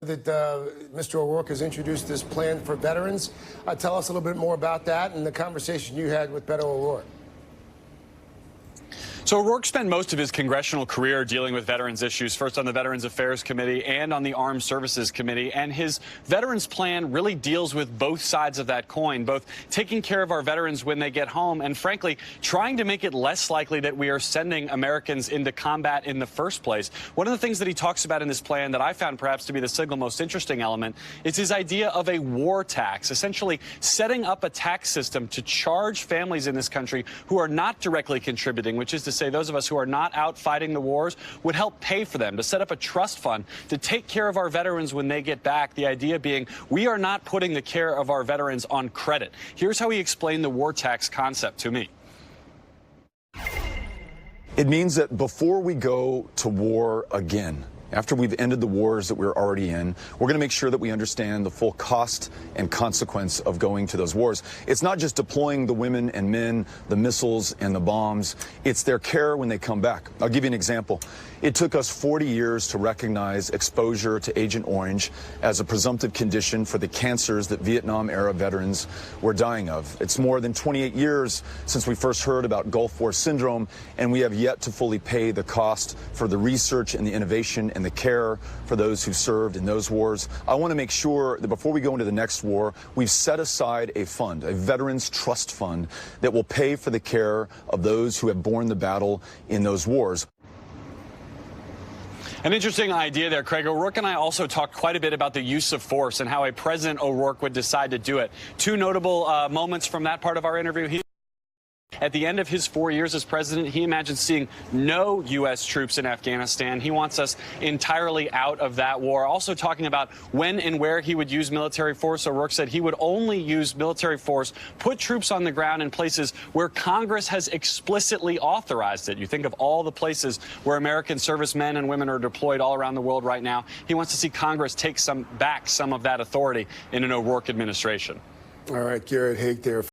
That Mr. O'Rourke has introduced this plan for veterans. Tell us a little bit more about that and the conversation you had with Beto O'Rourke. So O'Rourke spent most of his congressional career dealing with veterans issues, first on the Veterans Affairs Committee and on the Armed Services Committee. And his veterans plan really deals with both sides of that coin, both taking care of our veterans when they get home and, frankly, trying to make it less likely that we are sending Americans into combat in the first place. One of the things that he talks about in this plan that I found perhaps to be the single most interesting element is his idea of a war tax, essentially setting up a tax system to charge families in this country who are not directly contributing, which is to say those of us who are not out fighting the wars, would help pay for them, to set up a trust fund to take care of our veterans when they get back. The idea being we are not putting the care of our veterans on credit. Here's how he explained the war tax concept to me. It means that before we go to war again, after we've ended the wars that we're already in, we're going to make sure that we understand the full cost and consequence of going to those wars. It's not just deploying the women and men, the missiles and the bombs. It's their care when they come back. I'll give you an example. It took us 40 years to recognize exposure to Agent Orange as a presumptive condition for the cancers that Vietnam-era veterans were dying of. It's more than 28 years since we first heard about Gulf War syndrome, and we have yet to fully pay the cost for the research and the innovation and the care for those who served in those wars. I want to make sure that before we go into the next war, we've set aside a fund, a Veterans Trust Fund, that will pay for the care of those who have borne the battle in those wars. An interesting idea there, Craig. O'Rourke and I also talked quite a bit about the use of force and how a President O'Rourke would decide to do it. Two notable moments from that part of our interview. At the end of his 4 years as president, he imagines seeing no U.S. troops in Afghanistan. He wants us entirely out of that war. Also talking about when and where he would use military force, O'Rourke said he would only use military force, put troops on the ground in places where Congress has explicitly authorized it. You think of all the places where American servicemen and women are deployed all around the world right now. He wants to see Congress take back some of that authority in an O'Rourke administration. All right, Garrett, Haake there.